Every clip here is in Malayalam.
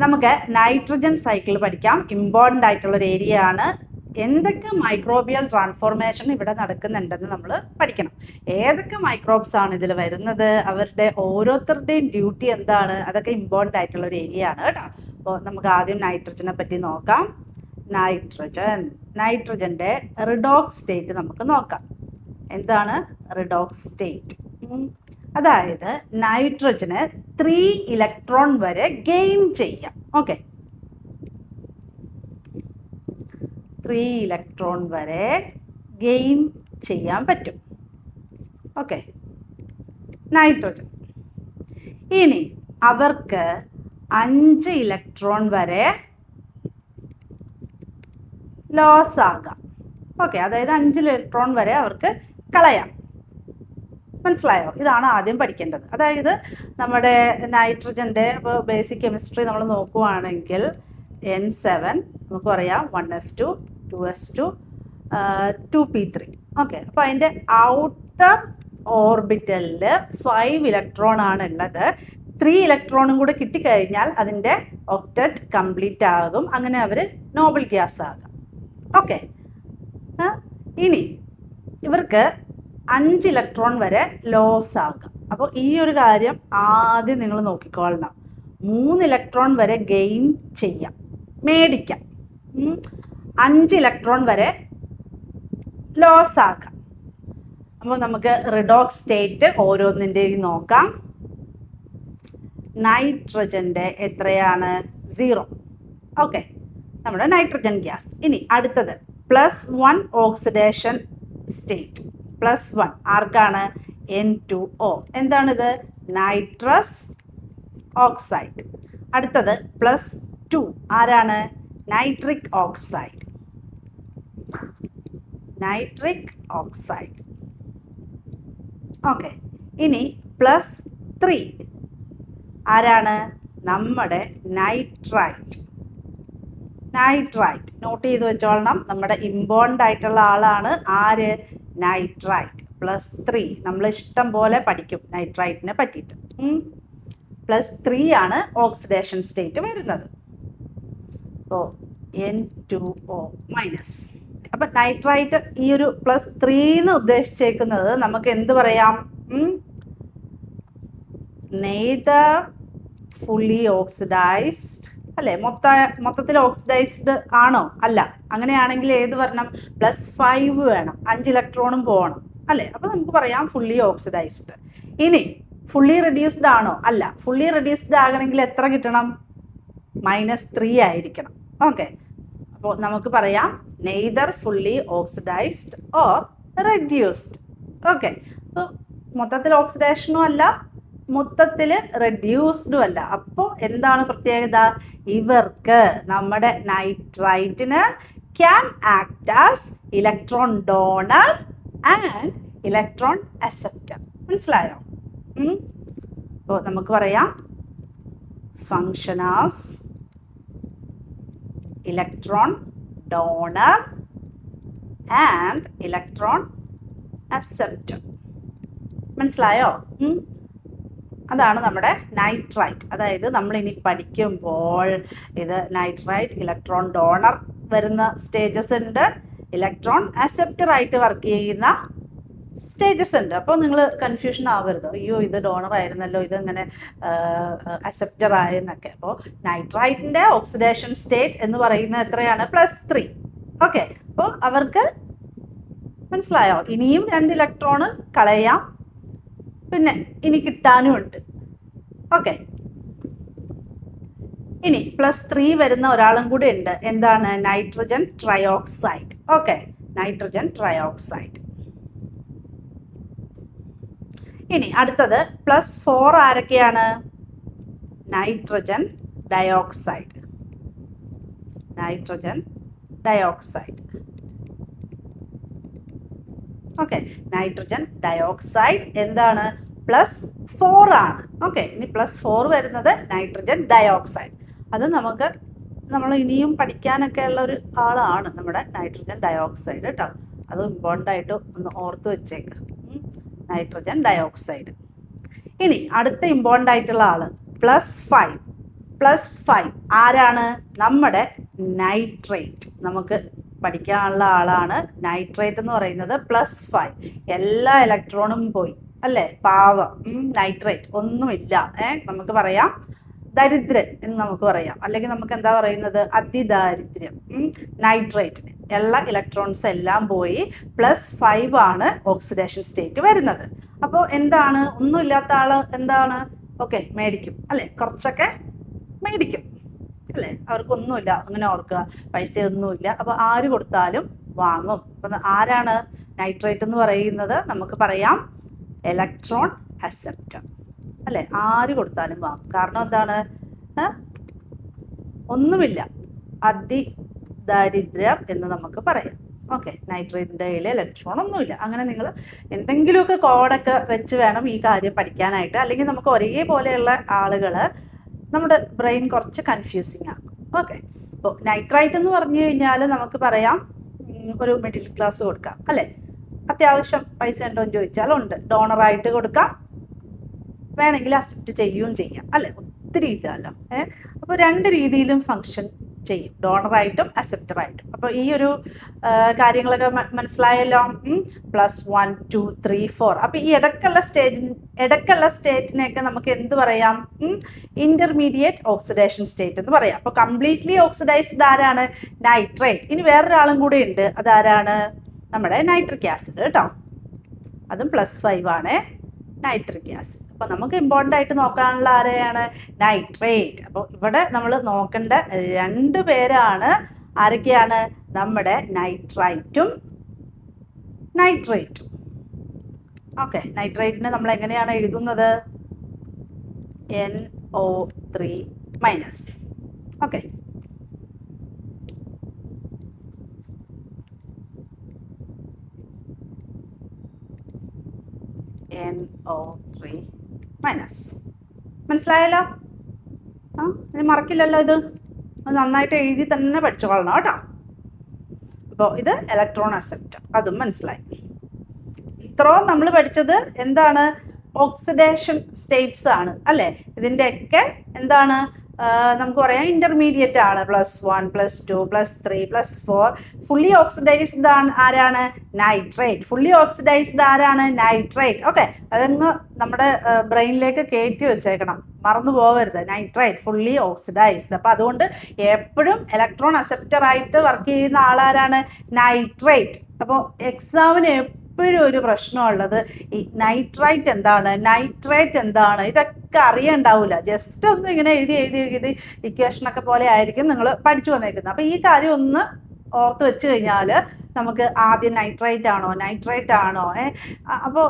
നമുക്ക് നൈട്രജൻ സൈക്കിൾ പഠിക്കാം. ഇമ്പോർട്ടൻ്റ് ആയിട്ടുള്ളൊരു ഏരിയ ആണ്. എന്തൊക്കെ മൈക്രോബിയൽ ട്രാൻസ്ഫോർമേഷൻ ഇവിടെ നടക്കുന്നുണ്ടെന്ന് നമ്മൾ പഠിക്കണം. ഏതൊക്കെ മൈക്രോബ്സ് ആണ് ഇതിൽ വരുന്നത്, അവരുടെ ഓരോരുത്തരുടെയും ഡ്യൂട്ടി എന്താണ്, അതൊക്കെ ഇമ്പോർട്ടൻ്റ് ആയിട്ടുള്ളൊരു ഏരിയ ആണ് കേട്ടോ. അപ്പോൾ നമുക്ക് ആദ്യം നൈട്രജനെ പറ്റി നോക്കാം. നൈട്രജൻ്റെ റിഡോക്സ് സ്റ്റേറ്റ് നമുക്ക് നോക്കാം. എന്താണ് റിഡോക്സ് സ്റ്റേറ്റ്? അതായത് നൈട്രജന് 3 ഇലക്ട്രോൺ വരെ ഗെയിൻ ചെയ്യാം. ഓക്കെ, 3 ഇലക്ട്രോൺ വരെ ഗെയിൻ ചെയ്യാൻ പറ്റും. Okay, nitrogen. ഇനി അവർക്ക് 5 ഇലക്ട്രോൺ വരെ ലോസ് ആകാം. ഓക്കെ, അതായത് 5 ഇലക്ട്രോൺ വരെ അവർക്ക് കളയാം. മനസ്സിലായോ? ഇതാണ് ആദ്യം പഠിക്കേണ്ടത്. അതായത് നമ്മുടെ നൈട്രജൻ്റെ ഇപ്പോൾ ബേസിക് കെമിസ്ട്രി നമ്മൾ നോക്കുകയാണെങ്കിൽ N7 നമുക്ക് പറയാം 1s2 2s2 2p3. ഓക്കെ, അപ്പോൾ അതിൻ്റെ ഔട്ടർ ഓർബിറ്റലിൽ 5 ഇലക്ട്രോൺ ആണ് ഉള്ളത്. 3 ഇലക്ട്രോണും കൂടെ കിട്ടിക്കഴിഞ്ഞാൽ അതിൻ്റെ ഒക്ടറ്റ് കംപ്ലീറ്റ് ആകും. അങ്ങനെ അവർ നോബിൾ ഗ്യാസ് ആകാം. ഓക്കെ, ഇനി ഇവർക്ക് 5 ഇലക്ട്രോൺ വരെ ലോസ് ആകാം. അപ്പോൾ ഈ ഒരു കാര്യം ആദ്യം നിങ്ങൾ നോക്കിക്കൊള്ളണം. 3 ഇലക്ട്രോൺ വരെ ഗെയിൻ ചെയ്യാം, മേടിക്കാം. 5 ഇലക്ട്രോൺ വരെ ലോസ് ആക്കാം. അപ്പോൾ നമുക്ക് റിഡോക്സ് സ്റ്റേറ്റ് ഓരോന്നിൻ്റെയും നോക്കാം. നൈട്രജൻ്റെ എത്രയാണ്? 0. ഓക്കെ, നമ്മുടെ നൈട്രജൻ ഗ്യാസ്. ഇനി അടുത്തത് +1 ഓക്സിഡേഷൻ സ്റ്റേറ്റ്. +1 ആർക്കാണ്? N2O. എന്താണിത്? Nitrous oxide. അടുത്തത് +2 ആരാണ്? Nitric oxide. Nitric oxide. Okay, ഇനി +3 ആരാണ്? നമ്മുടെ നൈട്രൈറ്റ്. നൈട്രൈറ്റ് നോട്ട് ചെയ്ത് വെച്ചോളണം. നമ്മുടെ ഇമ്പോർട്ടൻ്റ് ആയിട്ടുള്ള ആളാണ് ആര്? നൈട്രൈറ്റ്. +3 നമ്മൾ ഇഷ്ടം പോലെ പഠിക്കും നൈട്രൈറ്റിനെ പറ്റിയിട്ട്. +3 ആണ് ഓക്സിഡേഷൻ സ്റ്റേറ്റ് വരുന്നത്. അപ്പോൾ N2O-. അപ്പം നൈട്രൈറ്റ് ഈ ഒരു +3 എന്ന് ഉദ്ദേശിച്ചേക്കുന്നത് നമുക്ക് എന്ത് പറയാം? നെയ്തർ ഫുള്ളി ഓക്സിഡൈസ്ഡ് അല്ലേ? മൊത്തത്തിൽ ഓക്സിഡൈസ്ഡ് ആണോ? അല്ല. അങ്ങനെയാണെങ്കിൽ ഏത് വരണം? +5 വേണം, 5 ഇലക്ട്രോണും പോകണം അല്ലേ? അപ്പോൾ നമുക്ക് പറയാം ഫുള്ളി ഓക്സിഡൈസ്ഡ്. ഇനി ഫുള്ളി റെഡ്യൂസ്ഡ് ആണോ? അല്ല. ഫുള്ളി റെഡ്യൂസ്ഡ് ആകണമെങ്കിൽ എത്ര കിട്ടണം? -3 ആയിരിക്കണം. ഓക്കെ, അപ്പോൾ നമുക്ക് പറയാം neither fully oxidised or reduced. Okay, അപ്പോൾ മൊത്തത്തിൽ ഓക്സിഡേഷനും അല്ല, മൊത്തത്തിൽ റെഡ്യൂസ്ഡും അല്ല. അപ്പോൾ എന്താണ് പ്രത്യേകത? ഇവർക്ക് നമ്മുടെ നൈട്രൈറ്റിന് can act as electron donor and electron acceptor. മനസ്സിലായോ? അപ്പോൾ നമുക്ക് പറയാം function as electron donor and electron acceptor. മനസ്സിലായോ? അതാണ് നമ്മുടെ നൈട്രൈറ്റ്. അതായത് നമ്മളിനി പഠിക്കുമ്പോൾ ഇത് നൈട്രൈറ്റ് ഇലക്ട്രോൺ ഡോണർ വരുന്ന സ്റ്റേജസ് ഉണ്ട്, ഇലക്ട്രോൺ അക്സെപ്റ്റർ ആയിട്ട് വർക്ക് ചെയ്യുന്ന സ്റ്റേജസ് ഉണ്ട്. അപ്പോൾ നിങ്ങൾ കൺഫ്യൂഷൻ ആവരുത്, അയ്യോ ഇത് ഡോണർ ആയിരുന്നല്ലോ, ഇതെങ്ങനെ അക്സെപ്റ്റർ ആയെന്നൊക്കെ. അപ്പോൾ നൈട്രൈറ്റിൻ്റെ ഓക്സിഡേഷൻ സ്റ്റേറ്റ് എന്ന് പറയുന്നത് എത്രയാണ്? +3. ഓക്കെ, അപ്പോൾ അവർക്ക് മനസ്സിലായോ? ഇനിയും 2 ഇലക്ട്രോണ് കളയാം, പിന്നെ ഇനി കിട്ടാനും ഉണ്ട്. ഓക്കെ, ഇനി +3 വരുന്ന ഒരാളും കൂടി ഉണ്ട്. എന്താണ്? Nitrogen trioxide. Okay, nitrogen trioxide. ഇനി അടുത്തത് +4 ആരൊക്കെയാണ്? Nitrogen dioxide. Nitrogen dioxide. Okay, nitrogen dioxide എന്താണ്? +4 ആണ്. ഓക്കെ, ഇനി +4 വരുന്നത് നൈട്രജൻ ഡയോക്സൈഡ്. അത് നമ്മൾ ഇനിയും പഠിക്കാനൊക്കെ ഉള്ള ഒരു ആളാണ് നമ്മുടെ നൈട്രജൻ ഡയോക്സൈഡ് കേട്ടോ. അത് ഇമ്പോർട്ടൻ്റ് ആയിട്ട് ഒന്ന് ഓർത്ത് വെച്ചേക്ക്, നൈട്രജൻ ഡയോക്സൈഡ്. ഇനി അടുത്ത ഇമ്പോർട്ടൻ്റ് ആയിട്ടുള്ള ആൾ +5 +5 ആരാണ്? നമ്മുടെ നൈട്രേറ്റ്. നമുക്ക് പഠിക്കാനുള്ള ആളാണ് നൈട്രേറ്റ് എന്ന് പറയുന്നത്. +5 എല്ലാ ഇലക്ട്രോണും പോയി അല്ലേ, പാവം നൈട്രേറ്റ് ഒന്നുമില്ല. നമുക്ക് പറയാം ദരിദ്രൻ എന്ന് നമുക്ക് പറയാം, അല്ലെങ്കിൽ നമുക്ക് എന്താ പറയുന്നത്, അതിദാരിദ്ര്യം. നൈട്രേറ്റിന് എല്ലാ ഇലക്ട്രോൺസ് എല്ലാം പോയി, +5 ആണ് ഓക്സിഡേഷൻ സ്റ്റേറ്റ് വരുന്നത്. അപ്പോൾ എന്താണ്, ഒന്നുമില്ലാത്ത ആള് എന്താണ്, ഓക്കെ മേടിക്കും അല്ലേ, കുറച്ചൊക്കെ മേടിക്കും അല്ലേ, അവർക്കൊന്നുമില്ല, അങ്ങനെ ഓർക്കുക, പൈസയൊന്നുമില്ല, അപ്പോൾ ആര് കൊടുത്താലും വാങ്ങും. അപ്പം ആരാണ് നൈട്രേറ്റ് എന്ന് പറയുന്നത്? നമുക്ക് പറയാം ഇലക്ട്രോൺ അക്സെപ്റ്റർ അല്ലേ, ആര് കൊടുത്താലും വാങ്ങും. കാരണം എന്താണ്, ഒന്നുമില്ല, അതിദാരിദ്ര്യർ എന്ന് നമുക്ക് പറയാം. ഓക്കെ, നൈട്രേറ്റിൻ്റെ കയ്യിൽ ഇലക്ട്രോൺ ഒന്നുമില്ല. അങ്ങനെ നിങ്ങൾ എന്തെങ്കിലുമൊക്കെ കോഡൊക്കെ വെച്ച് വേണം ഈ കാര്യം പഠിക്കാനായിട്ട്, അല്ലെങ്കിൽ നമുക്ക് ഒരേപോലെയുള്ള ആളുകൾ നമ്മുടെ ബ്രെയിൻ കുറച്ച് കൺഫ്യൂസിങ് ആകും. ഓക്കെ, അപ്പോൾ നൈട്രൈറ്റ് എന്ന് പറഞ്ഞു കഴിഞ്ഞാൽ നമുക്ക് പറയാം ഒരു മിഡിൽ ക്ലാസ് കൊടുക്കാം അല്ലേ, അത്യാവശ്യം പൈസ ഉണ്ടോ എന്ന് ചോദിച്ചാൽ ഉണ്ട്, ഡോണറായിട്ട് കൊടുക്കാം, വേണമെങ്കിൽ അക്സെപ്റ്റ് ചെയ്യുകയും ചെയ്യാം അല്ലേ, ഒത്തിരി ഇല്ലല്ലോ. അപ്പോൾ രണ്ട് രീതിയിലും ഫങ്ഷൻ ചെയ്യും, ഡോണറായിട്ടും അക്സെപ്റ്ററായിട്ടും. അപ്പോൾ ഈ ഒരു കാര്യങ്ങളൊക്കെ മനസ്സിലായല്ലോ. +1 2 3 4. അപ്പോൾ ഈ ഇടയ്ക്കുള്ള സ്റ്റേറ്റിനെയൊക്കെ നമുക്ക് എന്ത് പറയാം, ഇന്റർമീഡിയറ്റ് ഓക്സിഡേഷൻ സ്റ്റേറ്റ് എന്ന് പറയാം. അപ്പോൾ കംപ്ലീറ്റ്ലി ഓക്സിഡൈസ്ഡ് ആരാണ്, നൈട്രേറ്റ്. ഇനി വേറൊരാളും കൂടെ ഉണ്ട്, അതാരാണ്, നമ്മുടെ നൈട്രിക് ആസിഡ് കേട്ടോ, അതും +5 ആണ് നൈട്രിക് ആസിഡ്. അപ്പോൾ നമുക്ക് ഇമ്പോർട്ടൻ്റ് ആയിട്ട് നോക്കാനുള്ള ആരെയാണ്, നൈട്രേറ്റ്. അപ്പോൾ ഇവിടെ നമ്മൾ നോക്കേണ്ട രണ്ട് പേരാണ്, ആരൊക്കെയാണ്, നമ്മുടെ നൈട്രൈറ്റും നൈട്രേറ്റും. ഓക്കെ, നൈട്രേറ്റിനെ നമ്മൾ എങ്ങനെയാണ് എഴുതുന്നത്, NO3-. Okay, NO3-. മനസ്സിലായല്ലോ? ഇനി മറക്കില്ലല്ലോ, ഇത് നന്നായിട്ട് എഴുതി തന്നെ പഠിച്ചോളണം കേട്ടോ. അപ്പോൾ ഇത് ഇലക്ട്രോൺ അക്സെപ്റ്റർ, അതും മനസ്സിലായി. ഇത്രയും നമ്മൾ പഠിച്ചത് എന്താണ്, ഓക്സിഡേഷൻ സ്റ്റേറ്റ്സ് ആണ് അല്ലേ. ഇതിൻ്റെയൊക്കെ എന്താണ്, നമുക്ക് പറയാം ഇന്റർമീഡിയറ്റ് ആണ്, +1 +2 +3 +4. ഫുള്ളി ഓക്സിഡൈസ്ഡ് ആണ് ആരാണ്, നൈട്രേറ്റ്. ഫുള്ളി ഓക്സിഡൈസ്ഡ് ആരാണ്, നൈട്രേറ്റ്. ഓക്കെ, അതങ്ങ് നമ്മുടെ ബ്രെയിനിലേക്ക് കയറ്റി വെച്ചേക്കണം, മറന്നു പോകരുത്. Nitrate fully oxidised. അപ്പോൾ അതുകൊണ്ട് എപ്പോഴും ഇലക്ട്രോൺ അക്സെപ്റ്റർ ആയിട്ട് വർക്ക് ചെയ്യുന്ന ആളാരാണ്, നൈട്രേറ്റ്. അപ്പോൾ എക്സാമിന് എപ്പോഴും ഒരു പ്രശ്നമുള്ളത് ഈ നൈട്രൈറ്റ് എന്താണ്, നൈട്രേറ്റ് എന്താണ്, ഇതൊക്കെ അറിയണ്ടാവില്ല. ജസ്റ്റ് ഒന്ന് ഇങ്ങനെ എഴുതി ഇക്വേഷനൊക്കെ പോലെ ആയിരിക്കും നിങ്ങൾ പഠിച്ചു വന്നേക്കുന്നത്. അപ്പോൾ ഈ കാര്യം ഒന്ന് ഓർത്ത് വെച്ച് കഴിഞ്ഞാൽ നമുക്ക് ആദ്യം നൈട്രൈറ്റ് ആണോ അപ്പോൾ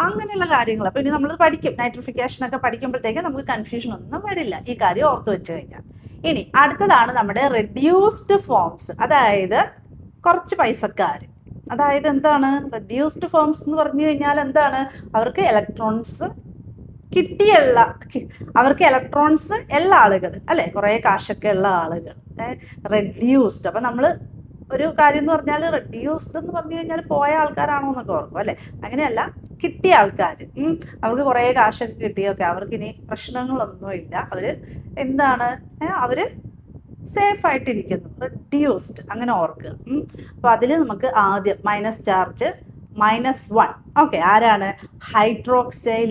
അങ്ങനെയുള്ള കാര്യങ്ങൾ. അപ്പോൾ ഇനി നമ്മൾ പഠിക്കും, നൈട്രിഫിക്കേഷനൊക്കെ പഠിക്കുമ്പോഴത്തേക്ക് നമുക്ക് കൺഫ്യൂഷൻ ഒന്നും വരില്ല, ഈ കാര്യം ഓർത്ത് വെച്ച് കഴിഞ്ഞാൽ. ഇനി അടുത്തതാണ് നമ്മുടെ റെഡ്യൂസ്ഡ് ഫോംസ്, അതായത് കുറച്ച് പൈസക്കാർ. അതായത് എന്താണ് റെഡ്യൂസ്ഡ് ഫോംസ് എന്ന് പറഞ്ഞു കഴിഞ്ഞാൽ എന്താണ്, അവർക്ക് ഇലക്ട്രോൺസ് അവർക്ക് ഇലക്ട്രോൺസ് ഉള്ള ആളുകൾ അല്ലേ, കുറേ കാശൊക്കെ ഉള്ള ആളുകൾ, റെഡ്യൂസ്ഡ്. അപ്പം നമ്മൾ ഒരു കാര്യം എന്ന് പറഞ്ഞാൽ റെഡ്യൂസ്ഡ് എന്ന് പറഞ്ഞു കഴിഞ്ഞാൽ പോയ ആൾക്കാരാണോ എന്നൊക്കെ ഓർക്കും അല്ലേ, അങ്ങനെയല്ല, കിട്ടിയ ആൾക്കാർ, അവർക്ക് കുറേ കാശൊക്കെ കിട്ടിയൊക്കെ, അവർക്കിനി പ്രശ്നങ്ങളൊന്നുമില്ല, അവർ എന്താണ്, അവർ സേഫായിട്ടിരിക്കുന്നു, റെഡ്യൂസ്ഡ്, അങ്ങനെ ഓർക്കുക. അപ്പോൾ അതിൽ നമുക്ക് ആദ്യം മൈനസ് ചാർജ് -1. ഓക്കെ, ആരാണ്, ഹൈഡ്രോക്സൈൽ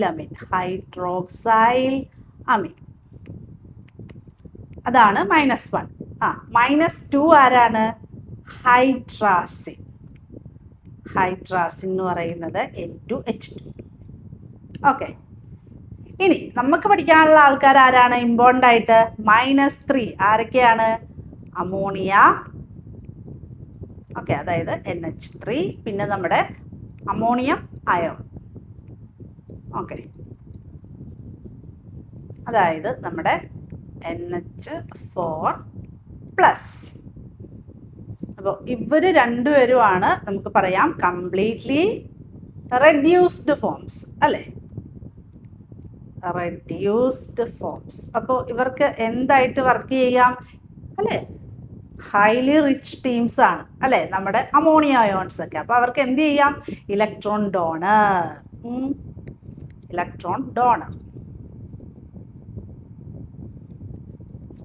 അമീൻ. അതാണ് -1. -2 ആരാണ്, ഹൈഡ്രാസിൻ എന്ന് പറയുന്നത് N2H2. ഓക്കെ, ഇനി നമുക്ക് പഠിക്കാനുള്ള ആൾക്കാർ ആരാണ്, ഇമ്പോർട്ടൻ്റ് ആയിട്ട് -3 ആരൊക്കെയാണ്, അമോണിയ. ഓക്കെ, അതായത് NH3, പിന്നെ നമ്മുടെ അമോണിയം അയോൺ. ഓക്കെ, അതായത് നമ്മുടെ NH4+. അപ്പോൾ ഇവർ രണ്ടുപേരുമാണ് നമുക്ക് പറയാം കംപ്ലീറ്റ്ലി റെഡ്യൂസ്ഡ് ഫോംസ് അല്ലേ, റെഡ്യൂസ്ഡ് ഫോംസ്. അപ്പോൾ ഇവർക്ക് എന്തായിട്ട് വർക്ക് ചെയ്യാം അല്ലേ, ഹൈലി റിച്ച് ടീംസ് ആണ് അല്ലേ, നമ്മുടെ അമോണിയ അയോൺസ് ഒക്കെ. അപ്പോൾ അവർക്ക് എന്ത് ചെയ്യാം, ഇലക്ട്രോൺ ഡോണർ.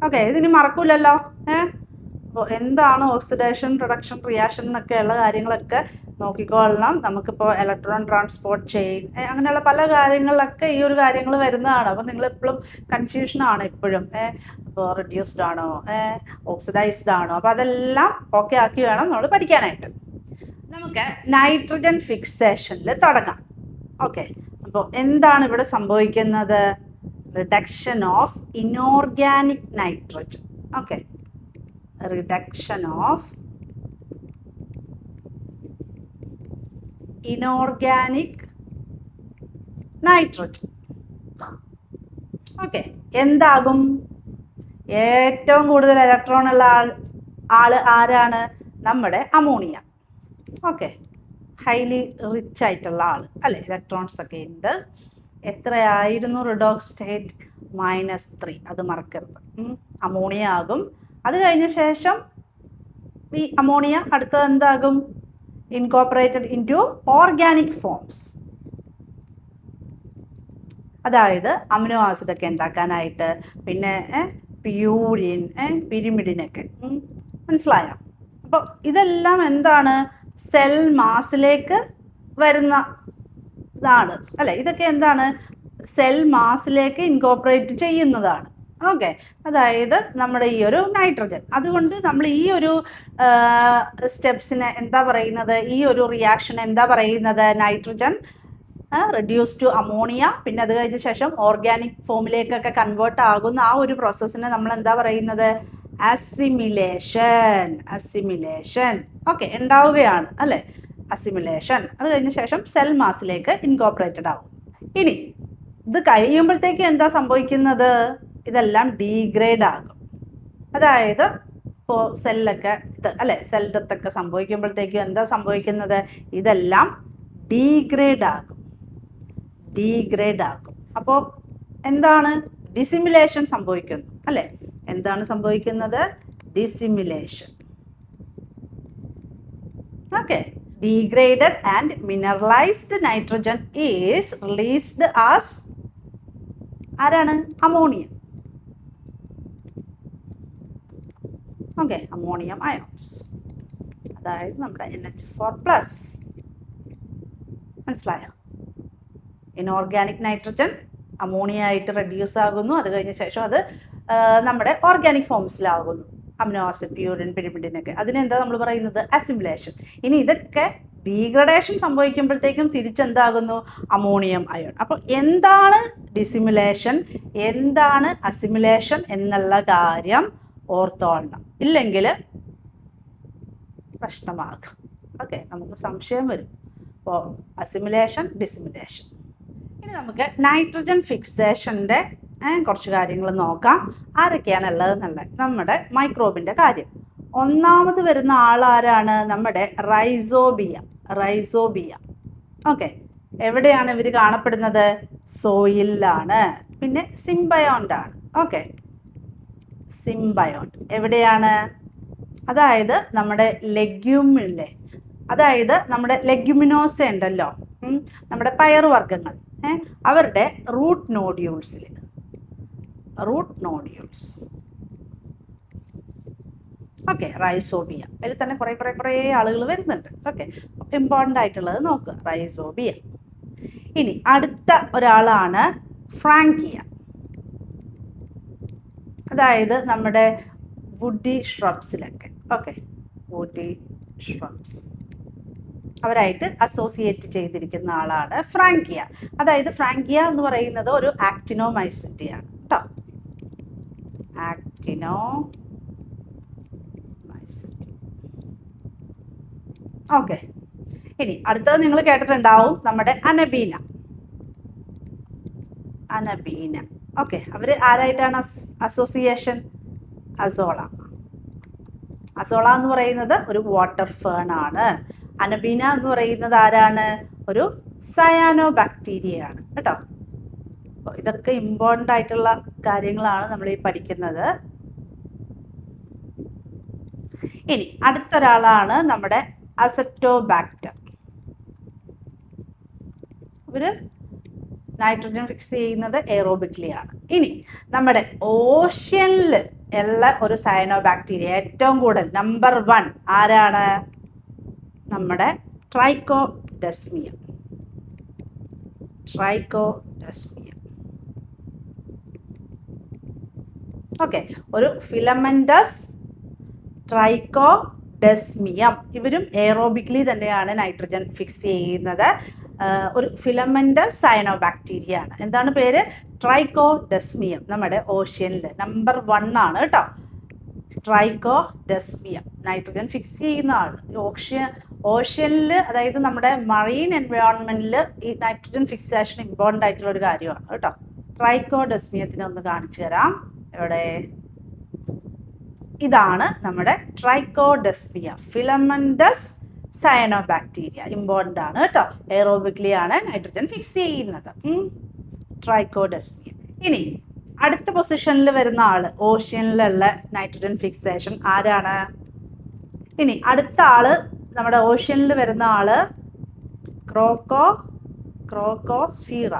ഓക്കെ, ഇതിനി മറക്കൂലല്ലോ. അപ്പോൾ എന്താണ് ഓക്സിഡേഷൻ, റിഡക്ഷൻ, റിയാക്ഷൻ എന്നൊക്കെയുള്ള കാര്യങ്ങളൊക്കെ നോക്കിക്കൊള്ളണം. നമുക്കിപ്പോൾ ഇലക്ട്രോൺ ട്രാൻസ്പോർട്ട് ചെയിൻ അങ്ങനെയുള്ള പല കാര്യങ്ങളിലൊക്കെ ഈ ഒരു കാര്യങ്ങൾ വരുന്നതാണ്. അപ്പോൾ നിങ്ങളെപ്പോഴും കൺഫ്യൂഷനാണ് എപ്പോഴും. അപ്പോൾ റിഡ്യൂസ്ഡ് ആണോ, ഓക്സിഡൈസ്ഡ് ആണോ, അപ്പോൾ അതെല്ലാം ഓക്കെ ആക്കി വേണം നമ്മൾ പഠിക്കാനായിട്ട്. നമുക്ക് നൈട്രജൻ ഫിക്സേഷനിൽ തുടങ്ങാം. ഓക്കെ, അപ്പോൾ എന്താണ് ഇവിടെ സംഭവിക്കുന്നത്? Reduction of inorganic nitrogen. Okay, reduction of inorganic nitrogen. Okay, എന്താകും? ഏറ്റവും കൂടുതൽ ഇലക്ട്രോൺ ഉള്ള ആള് ആരാണ്? നമ്മുടെ അമോണിയ. ഓക്കെ, ഹൈലി റിച്ച് ആയിട്ടുള്ള ആൾ അല്ലേ, ഇലക്ട്രോൺസ് ഒക്കെ ഉണ്ട്. എത്രയായിരുന്നു റിഡോക്സ് സ്റ്റേറ്റ്? -3. അത് മറക്കരുത്. അമോണിയ ആകും. അത് കഴിഞ്ഞ ശേഷം ഈ അമോണിയ അടുത്തത് എന്താകും? Incorporated into organic forms. അതായത് അമിനോ ആസിഡൊക്കെ ഉണ്ടാക്കാനായിട്ട്, പിന്നെ പ്യൂരിൻ, പിരിമിഡിനൊക്കെ. മനസ്സിലായോ? അപ്പോൾ ഇതെല്ലാം എന്താണ്? സെൽ മാസിലേക്ക് വരുന്ന ഇതാണ് അല്ലേ. ഇതൊക്കെ എന്താണ്? സെൽ മാസിലേക്ക് ഇൻകോപ്പറേറ്റ് ചെയ്യുന്നതാണ്. ഓക്കെ, അതായത് നമ്മുടെ ഈ ഒരു നൈട്രജൻ. അതുകൊണ്ട് നമ്മൾ ഈ ഒരു സ്റ്റെപ്സിനെ എന്താ പറയുന്നത്? ഈ ഒരു റിയാക്ഷൻ എന്താ പറയുന്നത്? നൈട്രജൻ റെഡ്യൂസ് ടു അമോണിയ, പിന്നെ അത് കഴിഞ്ഞ ശേഷം ഓർഗാനിക് ഫോമിലേക്കൊക്കെ കൺവേർട്ട് ആകുന്ന ആ ഒരു പ്രോസസ്സിനെ നമ്മൾ എന്താ പറയുന്നത്? അസിമിലേഷൻ. അസിമിലേഷൻ ഓക്കെ ഉണ്ടാവുകയാണ് അല്ലേ, അസിമിലേഷൻ. അത് കഴിഞ്ഞ ശേഷം സെൽ മാസിലേക്ക് ഇൻകോപ്പറേറ്റഡ് ആകും. ഇനി ഇത് കഴിയുമ്പോഴത്തേക്കും എന്താ സംഭവിക്കുന്നത്? ഇതെല്ലാം ഡീഗ്രേഡ് ആകും. അതായത് ഇപ്പോൾ സെല്ലൊക്കെ അല്ലേ, സെൽ ഡെത്തൊക്കെ സംഭവിക്കുമ്പോഴത്തേക്കും എന്താ സംഭവിക്കുന്നത്? ഇതെല്ലാം ഡീഗ്രേഡ് ആകും. ഡീഗ്രേഡ് ആകും. അപ്പോൾ എന്താണ്? ഡിസിമിലേഷൻ സംഭവിക്കുന്നു അല്ലേ. എന്താണ് സംഭവിക്കുന്നത്? Dissimilation. Okay, degraded and mineralized nitrogen is released as ആരാണ്? അമോണിയ. ഓക്കെ, അമോണിയം അയോൺസ്, അതായത് നമ്മുടെ NH4+. മനസ്സിലായോ? ഇനോർഗാനിക് നൈട്രജൻ അമോണിയ ആയിട്ട് റെഡ്യൂസ് ആകുന്നു. അത് കഴിഞ്ഞ ശേഷം അത് നമ്മുടെ ഓർഗാനിക് ഫോംസിലാകുന്നു. അമിനോ ആസിഡ്, പ്യൂരിൻ, പിരിമിഡിനൊക്കെ. അതിനെന്താ നമ്മൾ പറയുന്നത്? അസിമിലേഷൻ. ഇനി ഇതൊക്കെ ഡീഗ്രഡേഷൻ സംഭവിക്കുമ്പോഴത്തേക്കും തിരിച്ചെന്താകുന്നു? Ammonium ion. അപ്പോൾ എന്താണ് ഡിസിമിലേഷൻ, എന്താണ് അസിമിലേഷൻ എന്നുള്ള കാര്യം ഓർത്തോളണം. ഇല്ലെങ്കിൽ പ്രശ്നമാകും. ഓക്കെ, നമുക്ക് സംശയം വരും. അപ്പോൾ അസിമിലേഷൻ, ഡിസിമിലേഷൻ. ഇനി നമുക്ക് നൈട്രജൻ ഫിക്സേഷൻ്റെ കുറച്ച് കാര്യങ്ങൾ നോക്കാം. ആരൊക്കെയാണ് ഉള്ളതെന്നുള്ളത്. നമ്മുടെ മൈക്രോബിൻ്റെ കാര്യം. ഒന്നാമത് വരുന്ന ആളാരാണ്? നമ്മുടെ റൈസോബിയ. റൈസോബിയ. ഓക്കെ, എവിടെയാണ് ഇവർ കാണപ്പെടുന്നത്? സോയിലാണ്. പിന്നെ സിംബയോണ്ടാണ്. ഓക്കെ, സിംബയോണ്ട് എവിടെയാണ്? അതായത് നമ്മുടെ ലെഗ്യൂമില്ലേ, അതായത് നമ്മുടെ ലെഗ്യുമിനോസ ഉണ്ടല്ലോ, നമ്മുടെ പയറുവർഗ്ഗങ്ങൾ, അവരുടെ റൂട്ട് നോഡ്യൂൾസിൽ. Root nodules. Okay, rhizobia. അതിൽ തന്നെ കുറേ ആളുകൾ വരുന്നുണ്ട്. ഓക്കെ, ഇമ്പോർട്ടൻ്റ് ആയിട്ടുള്ളത് നോക്കുക, റൈസോബിയ. ഇനി അടുത്ത ഒരാളാണ് ഫ്രാങ്കിയ. അതായത് നമ്മുടെ വുഡി ഷ്രബ്സിലൊക്കെ. ഓക്കെ, വുഡി ഷ്രബ്സ് അവരായിട്ട് അസോസിയേറ്റ് ചെയ്തിരിക്കുന്ന ആളാണ് ഫ്രാങ്കിയ. അതായത് ഫ്രാങ്കിയ എന്ന് പറയുന്നത് ഒരു ആക്ടിനോമൈസിറ്റിയാണ് കേട്ടോ. ആക്ടിനോമൈസിറ്റി. ഓക്കെ, ഇനി അടുത്തത് നിങ്ങൾ കേട്ടിട്ടുണ്ടാവും നമ്മുടെ അനബീന. അനബീന. ഓക്കെ, അവർ ആരായിട്ടാണ് അസോസിയേഷൻ? അസോള. അസോള എന്ന് പറയുന്നത് ഒരു വാട്ടർ ഫേൺ ആണ്. അനബീന എന്ന് പറയുന്നത് ആരാണ്? ഒരു സയാനോ ബാക്ടീരിയ ആണ് കേട്ടോ. അപ്പോൾ ഇതൊക്കെ ഇമ്പോർട്ടൻ്റ് ആയിട്ടുള്ള കാര്യങ്ങളാണ് നമ്മൾ ഈ പഠിക്കുന്നത്. ഇനി അടുത്തൊരാളാണ് നമ്മുടെ അസറ്റോബാക്ടർ. ഇവർ നൈട്രജൻ ഫിക്സ് ചെയ്യുന്നത് എയറോബിക്കലി ആണ്. ഇനി നമ്മുടെ ഓഷ്യനിൽ ഉള്ള ഒരു സയനോബാക്ടീരിയ ഏറ്റവും കൂടുതൽ നമ്പർ 1 ആരാണ്? നമ്മുടെ ട്രൈക്കോഡെസ്മിയം. ഓക്കെ, ഒരു ഫിലമെന്റസ് ട്രൈക്കോഡെസ്മിയം. ഇവരും എയറോബിക്കലി തന്നെയാണ് നൈട്രജൻ ഫിക്സ് ചെയ്യുന്നത്. ഒരു ഫിലമെന്റസ് സയനോബാക്ടീരിയ ആണ്. എന്താണ് പേര്? ട്രൈക്കോഡെസ്മിയം. നമ്മുടെ ഓഷ്യനിൽ നമ്പർ 1 ആണ് കേട്ടോ. ട്രൈക്കോഡെസ്മിയം നൈട്രജൻ ഫിക്സ് ചെയ്യുന്ന ആൾ. ഓഷ്യനിൽ, അതായത് നമ്മുടെ മറീൻ എൻവയോൺമെന്റിൽ ഈ നൈട്രജൻ ഫിക്സേഷൻ ഇമ്പോർട്ടൻ്റ് ആയിട്ടുള്ള ഒരു കാര്യമാണ് കേട്ടോ. ട്രൈക്കോഡെസ്മിയത്തിനെ ഒന്ന് കാണിച്ചു തരാം. ഇവിടെ ഇതാണ് നമ്മുടെ ട്രൈക്കോഡെസ്മിയ, ഫിലമെന്റസ് സയനോബാക്ടീരിയ. ഇമ്പോർട്ടൻ്റ് ആണ് കേട്ടോ. എയറോബിക്കലി ആണ് നൈട്രജൻ ഫിക്സ് ചെയ്യുന്നത്. ട്രൈക്കോഡെസ്മിയ. ഇനി അടുത്ത പൊസിഷനിൽ വരുന്ന ആള് ഓഷ്യനിലുള്ള നൈട്രജൻ ഫിക്സേഷൻ ആരാണ്? ഇനി അടുത്ത ആള് നമ്മുടെ ഓഷ്യനിൽ വരുന്ന ആള് ക്രോക്കോസ്ഫീറ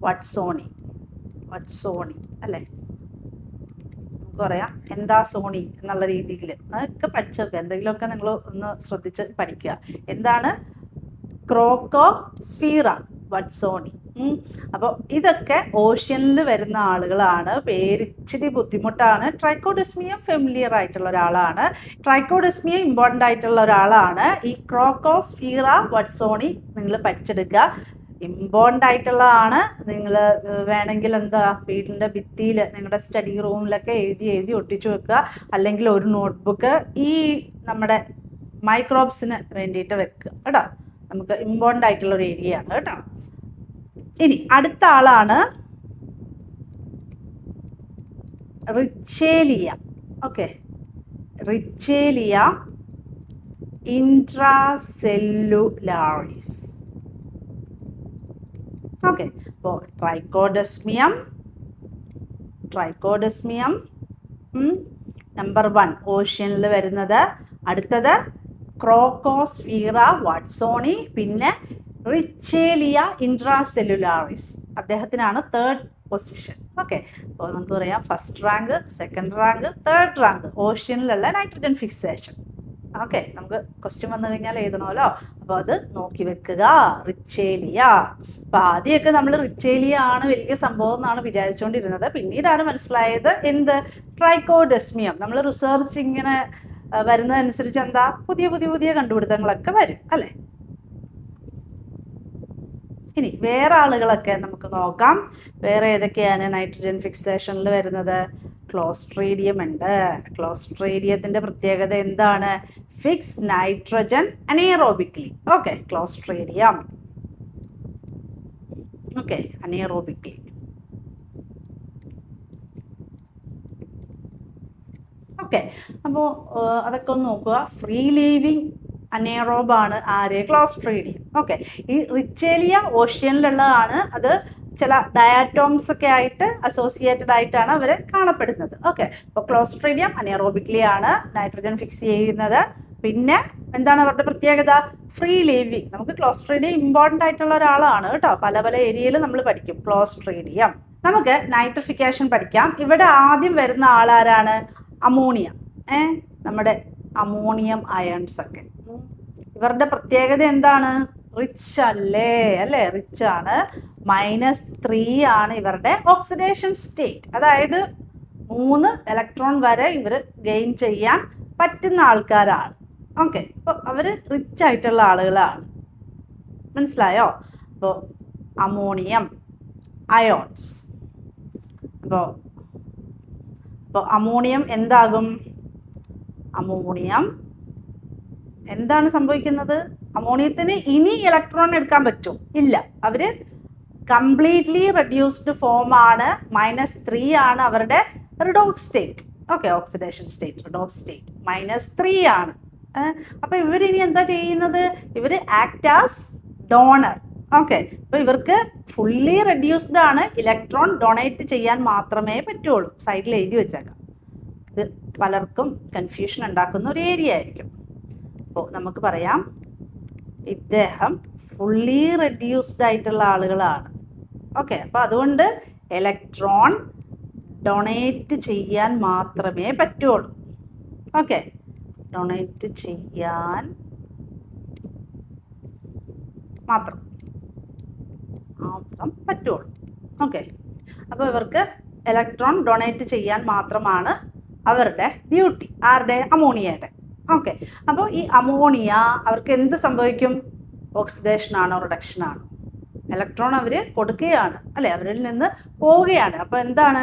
വട്സോണി അല്ലേ? നമുക്കറിയാം എന്താ സോണി എന്നുള്ള രീതിയിൽ അതൊക്കെ പഠിച്ചൊക്കെ എന്തെങ്കിലുമൊക്കെ നിങ്ങൾ ഒന്ന് ശ്രദ്ധിച്ച് പഠിക്കുക. എന്താണ് ക്രോക്കോസ്ഫീറ വട്സോണി? അപ്പോൾ ഇതൊക്കെ ഓഷ്യനിൽ വരുന്ന ആളുകളാണ്. പേരിച്ചിരി ബുദ്ധിമുട്ടാണ്. ട്രൈക്കോഡെസ്മിയം ഫെമിലിയർ ആയിട്ടുള്ള ഒരാളാണ്. ട്രൈക്കോഡെസ്മിയം ഇമ്പോർട്ടൻ്റ് ആയിട്ടുള്ള ഒരാളാണ്. ഈ ക്രോക്കോസ്ഫീറ വട്സോണി നിങ്ങൾ പഠിച്ചെടുക്കുക. ഇമ്പോർട്ടൻ്റ് ആയിട്ടുള്ളതാണ്. നിങ്ങൾ വേണമെങ്കിൽ എന്താ വീടിൻ്റെ ഭിത്തിയിൽ നിങ്ങളുടെ സ്റ്റഡി റൂമിലൊക്കെ എഴുതി ഒട്ടിച്ചു വെക്കുക. അല്ലെങ്കിൽ ഒരു നോട്ട്ബുക്ക് ഈ നമ്മുടെ മൈക്രോബ്സിന് വേണ്ടിയിട്ട് വെക്കുക കേട്ടോ. നമുക്ക് ഇമ്പോർട്ടൻ്റ് ആയിട്ടുള്ള ഒരു ഏരിയ ആണ് കേട്ടോ. ഇനി അടുത്ത ആളാണ് റിച്ചേലിയ. ഓക്കെ, റിച്ചേലിയ ഇൻട്രാസെല്ലുലാറിസ്. ഓക്കെ, അപ്പോൾ ട്രൈക്കോഡെസ്മിയം നമ്പർ 1 ഓഷ്യനിൽ വരുന്നത്. അടുത്തത് ക്രോക്കോസ്ഫീറ വട്സോണി, പിന്നെ റിച്ചേലിയ ഇൻട്രാസെല്ലുലാറിസ്. അദ്ദേഹത്തിനാണ് 3rd പൊസിഷൻ. ഓക്കെ, അപ്പോൾ നമുക്ക് പറയാം first rank, second rank, 3rd rank ഓഷ്യനിലുള്ള നൈട്രജൻ ഫിക്സേഷൻ. ഓക്കെ, നമുക്ക് ക്വസ്റ്റ്യൻ വന്നു കഴിഞ്ഞാൽ എഴുതണമല്ലോ. അപ്പോൾ അത് നോക്കി വെക്കുക. റിച്ചേലിയ. അപ്പോൾ ആദ്യമൊക്കെ നമ്മൾ റിച്ചേലിയ ആണ് വലിയ സംഭവം എന്നാണ് വിചാരിച്ചുകൊണ്ടിരുന്നത്. പിന്നീടാണ് മനസ്സിലായത് എന്ത് ട്രൈക്കോഡെസ്മിയം. നമ്മൾ റിസർച്ച് ഇങ്ങനെ വരുന്നതനുസരിച്ച് എന്താ പുതിയ കണ്ടുപിടുത്തങ്ങളൊക്കെ വരും അല്ലേ? ഇനി വേറെ ആളുകളൊക്കെ നമുക്ക് നോക്കാം. വേറെ ഏതൊക്കെയാണ് നൈട്രജൻ ഫിക്സേഷനിൽ വരുന്നത്? ക്ലോസ്ട്രീഡിയം ഉണ്ട്. ക്ലോസ്ട്രീഡിയത്തിൻ്റെ പ്രത്യേകത എന്താണ്? Fix nitrogen anaerobically. Okay, clostridium. Okay, anaerobically. Okay, അപ്പോൾ അതൊക്കെ ഒന്ന് നോക്കുക. ഫ്രീ ലീവിങ് അനേറോബാണ് ആര്? ക്ലോസ്ട്രീഡിയം. ഓക്കെ, ഈ റിച്ചേലിയ ഓഷ്യനിലുള്ളതാണ്. അത് ചില ഡയാറ്റോംസ് ഒക്കെ ആയിട്ട് അസോസിയേറ്റഡ് ആയിട്ടാണ് അവർ കാണപ്പെടുന്നത്. ഓക്കെ, അപ്പോൾ ക്ലോസ്ട്രീഡിയം അനേറോബിക്കലി ആണ് നൈട്രജൻ ഫിക്സ് ചെയ്യുന്നത്. പിന്നെ എന്താണ് അവരുടെ പ്രത്യേകത? Free living. നമുക്ക് ക്ലോസ്ട്രീഡിയം ഇമ്പോർട്ടൻ്റ് ആയിട്ടുള്ള ഒരാളാണ് കേട്ടോ. പല ഏരിയയിൽ നമ്മൾ പഠിക്കും ക്ലോസ്ട്രീഡിയം. നമുക്ക് നൈട്രിഫിക്കേഷൻ പഠിക്കാം. ഇവിടെ ആദ്യം വരുന്ന ആളാരാണ്? അമോണിയ. നമ്മുടെ അമോണിയം അയൺസ് ഒക്കെ. ഇവരുടെ പ്രത്യേകത എന്താണ്? റിച്ച് അല്ലേ? റിച്ച് ആണ്. -3 ആണ് ഇവരുടെ ഓക്സിഡേഷൻ സ്റ്റേറ്റ്. അതായത് 3 ഇലക്ട്രോൺ വരെ ഇവർ ഗെയിൻ ചെയ്യാൻ പറ്റുന്ന ആൾക്കാരാണ്. ഓക്കെ, അപ്പോൾ അവർ റിച്ച് ആയിട്ടുള്ള ആളുകളാണ്. മനസ്സിലായോ? അപ്പോൾ അമോണിയം അയോൺസ്. അപ്പോൾ അമോണിയം എന്താകും? അമോണിയം എന്താണ് സംഭവിക്കുന്നത്? അമോണിയത്തിന് ഇനി ഇലക്ട്രോൺ എടുക്കാൻ പറ്റും? ഇല്ല. അവർ കംപ്ലീറ്റ്ലി റെഡ്യൂസ്ഡ് ഫോം ആണ്. -3 ആണ് അവരുടെ redox state. Okay, oxidation state, redox state -3 ആണ്. അപ്പോൾ ഇവരിനി എന്താ ചെയ്യുന്നത്? ഇവർ ആക്ട് ആസ് ഡോണർ. ഓക്കെ, അപ്പോൾ ഇവർക്ക് ഫുള്ളി റെഡ്യൂസ്ഡ് ആണ്. ഇലക്ട്രോൺ ഡൊണേറ്റ് ചെയ്യാൻ മാത്രമേ പറ്റുള്ളൂ. സൈഡിൽ എഴുതി വെച്ചേക്കാം. ഇത് പലർക്കും കൺഫ്യൂഷൻ ഉണ്ടാക്കുന്ന ഒരു ഏരിയ ആയിരിക്കും. അപ്പോൾ നമുക്ക് പറയാം ഇദ്ദേഹം ഫുള്ളി റെഡ്യൂസ്ഡ് ആയിട്ടുള്ള ആളുകളാണ്. ഓക്കെ, അപ്പോൾ അതുകൊണ്ട് ഇലക്ട്രോൺ ഡൊണേറ്റ് ചെയ്യാൻ മാത്രമേ പറ്റുള്ളൂ. ഓക്കെ, ഡൊണേറ്റ് ചെയ്യാൻ മാത്രം പറ്റുള്ളൂ. ഓക്കെ, അപ്പോൾ ഇവർക്ക് ഇലക്ട്രോൺ ഡൊണേറ്റ് ചെയ്യാൻ മാത്രമാണ് അവരുടെ ഡ്യൂട്ടി. ആരുടെ? അമോണിയയുടെ. ഓക്കെ, അപ്പോൾ ഈ അമോണിയ അവർക്ക് എന്ത് സംഭവിക്കും? ഓക്സിഡേഷനാണോ റിഡക്ഷനാണോ? ഇലക്ട്രോൺ അവർ കൊടുക്കുകയാണ് അല്ലേ, അവരിൽ നിന്ന് പോവുകയാണ്. അപ്പോൾ എന്താണ്?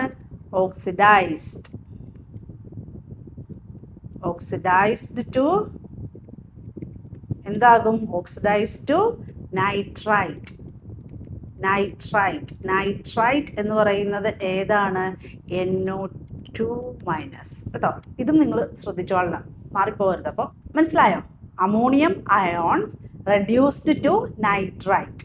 ഓക്സിഡൈസ്ഡ് ടു എന്താകും? Oxidized to nitrite. നൈട്രൈറ്റ് എന്ന് പറയുന്നത് ഏതാണ്? NO2 മൈനസ് കേട്ടോ. ഇതും നിങ്ങൾ ശ്രദ്ധിച്ചോളണം, മാറിപ്പോകരുത്. അപ്പോൾ മനസ്സിലായോ? Ammonium ion reduced to nitrite.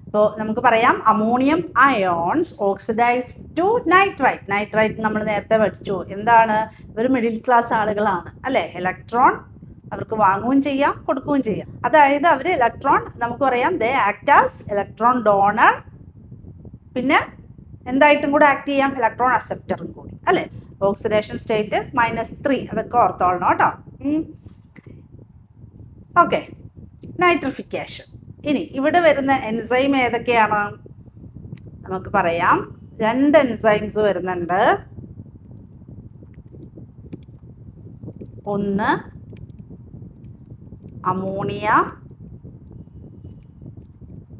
അപ്പോൾ നമുക്ക് പറയാം ammonium ions oxidized to nitrite നമ്മൾ നേരത്തെ പഠിച്ചു. എന്താണ്? ഇവർ മിഡിൽ ക്ലാസ് ആളുകളാണ് അല്ലേ. ഇലക്ട്രോൺ അവർക്ക് വാങ്ങുകയും ചെയ്യാം, കൊടുക്കുകയും ചെയ്യാം. അതായത് അവർ ഇലക്ട്രോൺ നമുക്ക് പറയാം ദേ ആക്ട് ആസ് ഇലക്ട്രോൺ ഡോണർ, പിന്നെ എന്തായിട്ടും കൂടെ ആക്ട് ചെയ്യാം? ഇലക്ട്രോൺ അക്സെപ്റ്ററും കൂടി അല്ലേ. ഓക്സിഡേഷൻ സ്റ്റേറ്റ് -3 അതൊക്കെ ഓർത്തോളണം കേട്ടോ. Okay, nitrification. ഇനി ഇവിടെ വരുന്ന എൻസൈം ഏതൊക്കെയാണ്? നമുക്ക് പറയാം 2 എൻസൈംസ് വരുന്നുണ്ട്. ഒന്ന് അമോണിയ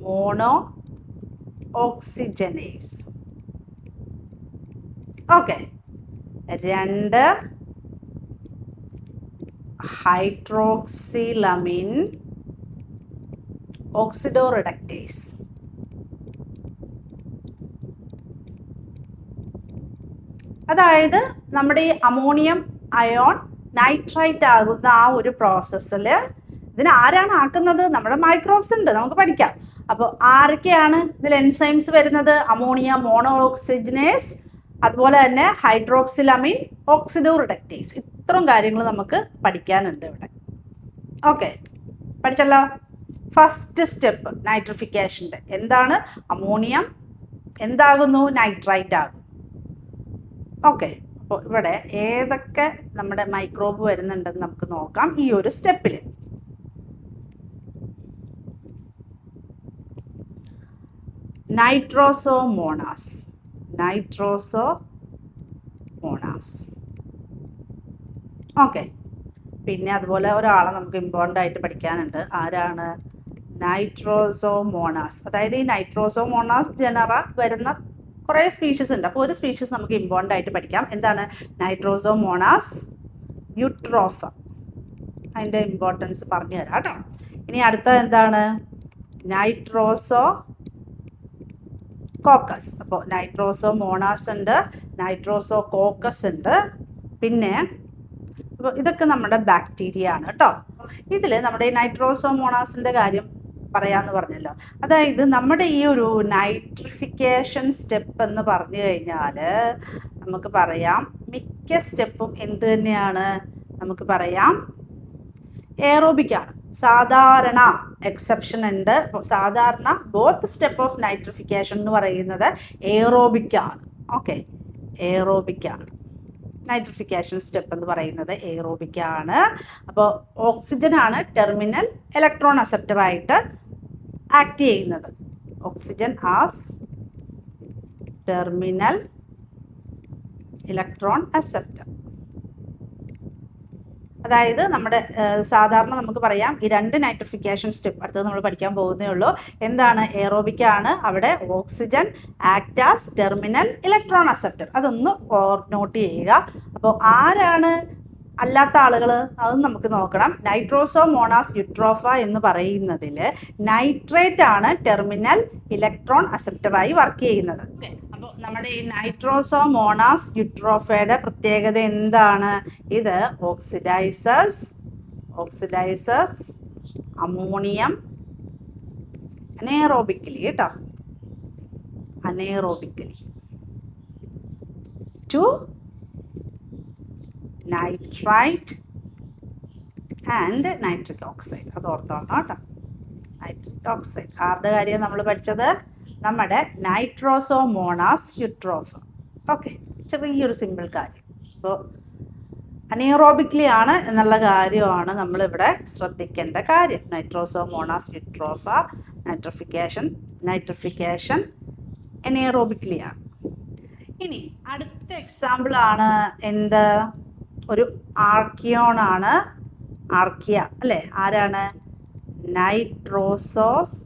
മോണോ ഓക്സിജനേസ്. ഓക്കെ, 2 ഹൈഡ്രോക്സിലമിൻ ഓക്സിഡോറിഡക്റ്റേസ്. അതായത് നമ്മുടെ ഈ അമോണിയം അയോൺ നൈട്രൈറ്റ് ആകുന്ന ആ ഒരു പ്രോസസ്സിൽ ഇതിന് ആരാണ് ആക്കുന്നത്? നമ്മുടെ മൈക്രോബ്സ് ഉണ്ട്, നമുക്ക് പഠിക്കാം. അപ്പോൾ ആരൊക്കെയാണ് ഇതിൽ എൻസൈംസ് വരുന്നത്? അമോണിയ മോണോ ഓക്സിജനേസ്, അതുപോലെ തന്നെ ഹൈഡ്രോക്സിലമിൻ ഓക്സിഡോറിഡക്റ്റേസ്. ഇത്രയും കാര്യങ്ങൾ നമുക്ക് പഠിക്കാനുണ്ട് ഇവിടെ. ഓക്കെ, പഠിച്ചല്ലോ. ഫസ്റ്റ് സ്റ്റെപ്പ് നൈട്രിഫിക്കേഷൻ്റെ എന്താണ്? അമോണിയം എന്താകുന്നു? നൈട്രൈറ്റ് ആകും. ഓക്കെ, അപ്പോൾ ഇവിടെ ഏതൊക്കെ നമ്മുടെ മൈക്രോബ് വരുന്നുണ്ടെന്ന് നമുക്ക് നോക്കാം ഈ ഒരു സ്റ്റെപ്പിൽ. നൈട്രോസോമോണാസ്. ഓക്കെ, പിന്നെ അതുപോലെ ഒരാളെ നമുക്ക് ഇമ്പോർട്ടൻ്റ് ആയിട്ട് പഠിക്കാനുണ്ട്. ആരാണ്? നൈട്രോസോമോണാസ്. അതായത് ഈ നൈട്രോസോമോണാസ് ജനറ വരുന്ന കുറേ സ്പീഷീസ് ഉണ്ട്. അപ്പോൾ ഒരു സ്പീഷീസ് നമുക്ക് ഇമ്പോർട്ടൻ്റ് ആയിട്ട് പഠിക്കാം. എന്താണ്? നൈട്രോസോമോണാസ് യൂട്രോഫ. അതിൻ്റെ ഇമ്പോർട്ടൻസ് പറഞ്ഞു തരാം കേട്ടോ. ഇനി അടുത്ത എന്താണ്? നൈട്രോസോകോക്കസ്. അപ്പോൾ നൈട്രോസോമോണാസ് ഉണ്ട്, നൈട്രോസോകോക്കസ് ഉണ്ട്. പിന്നെ അപ്പോൾ ഇതൊക്കെ നമ്മുടെ ബാക്ടീരിയ ആണ് കേട്ടോ. ഇതിൽ നമ്മുടെ ഈ നൈട്രോസോമോണാസിൻ്റെ കാര്യം പറയാമെന്ന് പറഞ്ഞല്ലോ. അതായത് നമ്മുടെ ഈ ഒരു നൈട്രിഫിക്കേഷൻ സ്റ്റെപ്പ് എന്ന് പറഞ്ഞു കഴിഞ്ഞാൽ നമുക്ക് പറയാം മിക്ക സ്റ്റെപ്പും എന്ത് തന്നെയാണ്? നമുക്ക് പറയാം എയറോബിക്കാണ്. സാധാരണ എക്സെപ്ഷൻ ഉണ്ട്. സാധാരണ ബോത്ത് സ്റ്റെപ്പ് ഓഫ് നൈട്രിഫിക്കേഷൻ എന്ന് പറയുന്നത് എയറോബിക്കാണ്. ഓക്കെ, എയറോബിക്കാണ് നൈട്രിഫിക്കേഷൻ സ്റ്റെപ്പ് എന്ന് പറയുന്നത്, എയറോബിക്കാണ്. അപ്പോൾ ഓക്സിജൻ ആണ് ടെർമിനൽ ഇലക്ട്രോൺ അക്സെപ്റ്ററായിട്ട് ആക്ട് ചെയ്യുന്നത്. Oxygen as terminal electron acceptor. അതായത് നമ്മുടെ സാധാരണ നമുക്ക് പറയാം ഈ 2 നൈട്രിഫിക്കേഷൻ സ്റ്റെപ്പ് അടുത്തത് നമ്മൾ പഠിക്കാൻ പോകുന്നേ ഉള്ളൂ. എന്താണ്? എയറോബിക്കാണ്. അവിടെ oxygen act as terminal electron acceptor. അതൊന്ന് നോട്ട് ചെയ്യുക. അപ്പോൾ ആരാണ് അല്ലാത്ത ആളുകൾ? അതും നമുക്ക് നോക്കണം. നൈട്രോസോമോണാസ് യൂട്രോഫ എന്ന് പറയുന്നതിൽ നൈട്രേറ്റ് ആണ് ടെർമിനൽ ഇലക്ട്രോൺ അക്സെപ്റ്ററായി വർക്ക് ചെയ്യുന്നത്. അപ്പോൾ നമ്മുടെ ഈ നൈട്രോസോമോണാസ് യൂട്രോഫയുടെ പ്രത്യേകത എന്താണ്? ഇത് ഓക്സിഡൈസേഴ്സ് അമോണിയം അനേറോബിക്കലി കേട്ടോ, anaerobically to nitrite and nitric oxide. അത് ഓർത്തോളണം കേട്ടോ. നൈട്രിക് ഓക്സൈഡ് ആരുടെ കാര്യം നമ്മൾ പഠിച്ചത്? നമ്മുടെ നൈട്രോസോമോണാസ് യൂട്രോഫ. ഓക്കെ, ചെറിയൊരു സിമ്പിൾ കാര്യം. അപ്പോൾ അനീറോബിക്കലി ആണ് എന്നുള്ള കാര്യമാണ് നമ്മളിവിടെ ശ്രദ്ധിക്കേണ്ട കാര്യം. നൈട്രോസോമോണാസ് യൂട്രോഫ, നൈട്രിഫിക്കേഷൻ അനീറോബിക്കലി ആണ്. ഇനി അടുത്ത എക്സാമ്പിൾ ആണ് എന്ത്? ഒരു ആർക്കിയോണാണ്. ആർക്കിയ അല്ലേ? ആരാണ്? നൈട്രോസോസ്ഫീറ.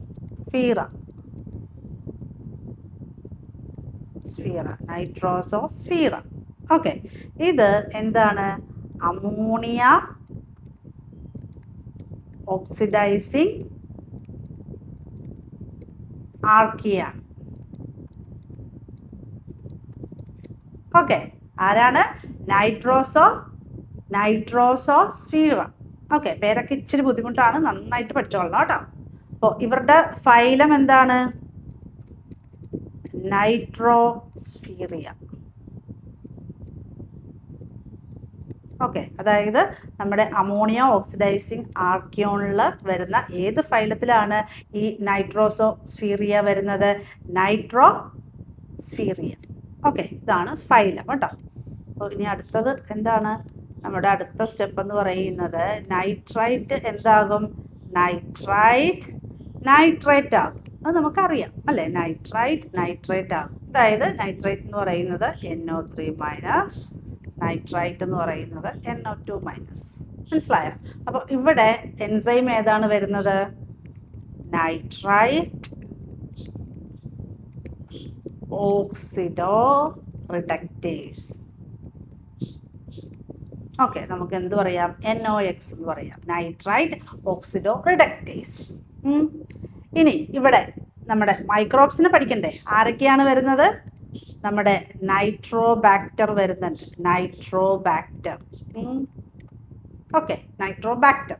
നൈട്രോസോസ്ഫീറ. ഓക്കെ, ഇത് എന്താണ്? Ammonia oxidising ആർക്കിയാണ്. ഓക്കെ, ആരാണ്? നൈട്രോസോസ്ഫീറ. ഓക്കെ, പേരൊക്കെ ഇച്ചിരി ബുദ്ധിമുട്ടാണ്, നന്നായിട്ട് പഠിച്ചോളണം കേട്ടോ. അപ്പോൾ ഇവരുടെ ഫൈലം എന്താണ്? നൈട്രോസ്ഫീറിയ. ഓക്കെ, അതായത് നമ്മുടെ അമോണിയ ഓക്സിഡൈസിങ് ആർക്കിയോണിൽ വരുന്ന ഏത് ഫൈലത്തിലാണ് ഈ നൈട്രോസോസ്ഫീറിയ വരുന്നത്? നൈട്രോസ്ഫീറിയ. ഓക്കെ, ഇതാണ് ഫൈലം കേട്ടോ. അപ്പോൾ ഇനി അടുത്തത് എന്താണ്? നമ്മുടെ അടുത്ത സ്റ്റെപ്പ് എന്ന് പറയുന്നത് നൈട്രൈറ്റ് എന്താകും? നൈട്രേറ്റ് ആകും. അത് നമുക്കറിയാം അല്ലേ? നൈട്രേറ്റ് ആകും. അതായത് നൈട്രേറ്റ് എന്ന് പറയുന്നത് NO3-, നൈട്രൈറ്റ് എന്ന് പറയുന്നത് NO2-. മനസ്സിലായോ? അപ്പോൾ ഇവിടെ എൻസൈം ഏതാണ് വരുന്നത്? Nitrite oxido reductase. ഓക്കെ, നമുക്ക് എന്ത് പറയാം? NOx എന്ന് പറയാം, നൈട്രൈറ്റ് ഓക്സിഡോ റിഡക്റ്റേസ്. ഇനി ഇവിടെ നമ്മുടെ മൈക്രോബ്സിനെ പഠിക്കണ്ടേ? ആരൊക്കെയാണ് വരുന്നത്? നമ്മുടെ നൈട്രോബാക്ടർ വരുന്നുണ്ട്. നൈട്രോബാക്ടർ. Okay, Nitrobacter.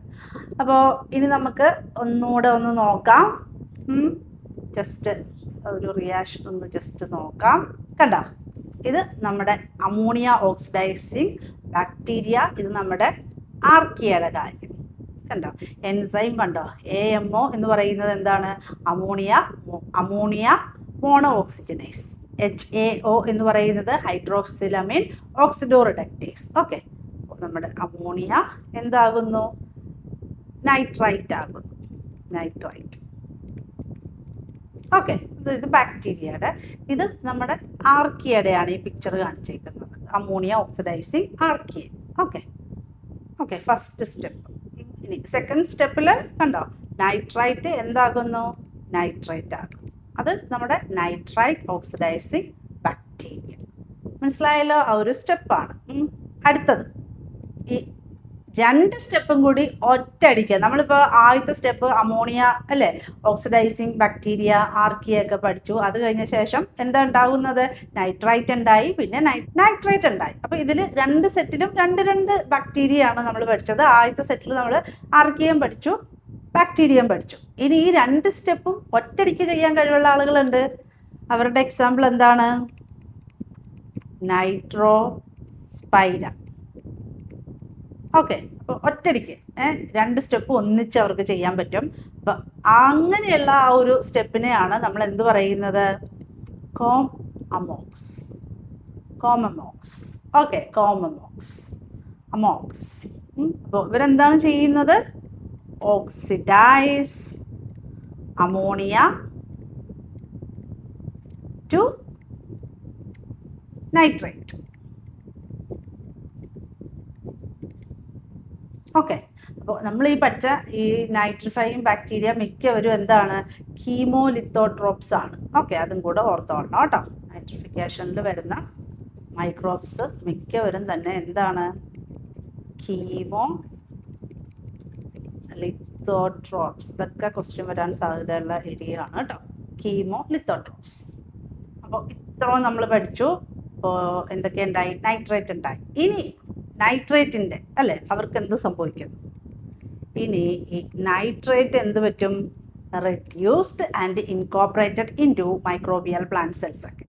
അപ്പോൾ ഇനി നമുക്ക് ഒന്നുകൂടെ ഒന്ന് നോക്കാം. ജസ്റ്റ് ഒരു റിയാക്ഷൻ ഒന്ന് ജസ്റ്റ് നോക്കാം. കണ്ടോ? ഇത് നമ്മുടെ അമോണിയ ഓക്സിഡൈസിങ് ബാക്ടീരിയ, ഇത് നമ്മുടെ ആർക്കിയയുടെ കാര്യം. കണ്ടോ? എൻസൈം കണ്ടോ? AMO എന്ന് പറയുന്നത് എന്താണ്? Ammonia mono ഓക്സിജനൈസ്. HAO എന്ന് പറയുന്നത് ഹൈഡ്രോക്സിലമൈൻ ഓക്സിഡോ റിഡക്റ്റേസ്. ഓക്കെ, നമ്മുടെ അമോണിയ എന്താകുന്നു? നൈട്രൈറ്റ് ആകുന്നു. നൈട്രൈറ്റ്. ഓക്കെ, ഇത് ബാക്ടീരിയയുടെ, ഇത് നമ്മുടെ ആർക്കിയയുടെയാണ് ഈ പിക്ചർ കാണിച്ചേക്കുന്നത്. Ammonia oxidising archaea. Okay, first step. ഇനി സെക്കൻഡ് സ്റ്റെപ്പിൽ കണ്ടോ? നൈട്രൈറ്റ് എന്താകുന്നു? നൈട്രേറ്റ് ആകുന്നു. അത് നമ്മുടെ നൈട്രൈറ്റ് ഓക്സിഡൈസിങ് ബാക്ടീരിയ. മനസ്സിലായല്ലോ? ആ ഒരു സ്റ്റെപ്പാണ്. അടുത്തത് ഈ രണ്ട് സ്റ്റെപ്പും കൂടി ഒറ്റയടിക്കുക. നമ്മളിപ്പോൾ ആദ്യത്തെ സ്റ്റെപ്പ് അമോണിയ അല്ലേ, ഓക്സിഡൈസിങ് ബാക്ടീരിയ ആർക്കിയ ഒക്കെ പഠിച്ചു. അത് കഴിഞ്ഞ ശേഷം എന്താ ഉണ്ടാകുന്നത്? നൈട്രൈറ്റ് ഉണ്ടായി, പിന്നെ നൈട്രേറ്റ് ഉണ്ടായി. അപ്പോൾ ഇതിൽ രണ്ട് സെറ്റിലും രണ്ട് ബാക്ടീരിയയാണ് നമ്മൾ പഠിച്ചത്. ആദ്യത്തെ സെറ്റിൽ നമ്മൾ ആർക്കിയം പഠിച്ചു, ബാക്ടീരിയം പഠിച്ചു. ഇനി ഈ രണ്ട് സ്റ്റെപ്പും ഒറ്റയടിക്ക് ചെയ്യാൻ കഴിവുള്ള ആളുകളുണ്ട്. അവരുടെ എക്സാമ്പിൾ എന്താണ്? നൈട്രോസ്പൈര. ഓക്കെ, അപ്പോൾ ഒറ്റയടിക്ക് രണ്ട് സ്റ്റെപ്പ് ഒന്നിച്ച് അവർക്ക് ചെയ്യാൻ പറ്റും. അപ്പോൾ അങ്ങനെയുള്ള ആ ഒരു സ്റ്റെപ്പിനെയാണ് നമ്മൾ എന്ത് പറയുന്നത്? കോമമോക്സ്. Okay, anammox. അപ്പോൾ ഇവരെന്താണ് ചെയ്യുന്നത്? Oxidize ammonia to nitrate. Okay, അപ്പോൾ നമ്മൾ ഈ പഠിച്ച ഈ നൈട്രിഫൈയിങ് ബാക്ടീരിയ മിക്കവരും എന്താണ്? കീമോലിത്തോട്രോപ്സ് ആണ്. ഓക്കെ, അതും കൂടെ ഓർത്തോളണം കേട്ടോ. നൈട്രിഫിക്കേഷനിൽ വരുന്ന മൈക്രോബ്സ് മിക്കവരും തന്നെ എന്താണ്? കീമോലിത്തോട്രോപ്സ്. ഇതൊക്കെ ക്വസ്റ്റ്യൻ വരാൻ സാധ്യതയുള്ള ഏരിയ ആണ് കേട്ടോ, കീമോലിത്തോട്രോപ്സ്. അപ്പോൾ ഇത്രയും നമ്മൾ പഠിച്ചു. അപ്പോൾ എന്തൊക്കെയുണ്ടായി? നൈട്രേറ്റ് ഉണ്ടായി. ഇനി നൈട്രേറ്റിൻ്റെ അല്ലേ, അവർക്ക് എന്ത് സംഭവിക്കുന്നു? ഇനി ഈ നൈട്രേറ്റ് എന്ത് പറ്റും? reduced and incorporated into microbial plant cells.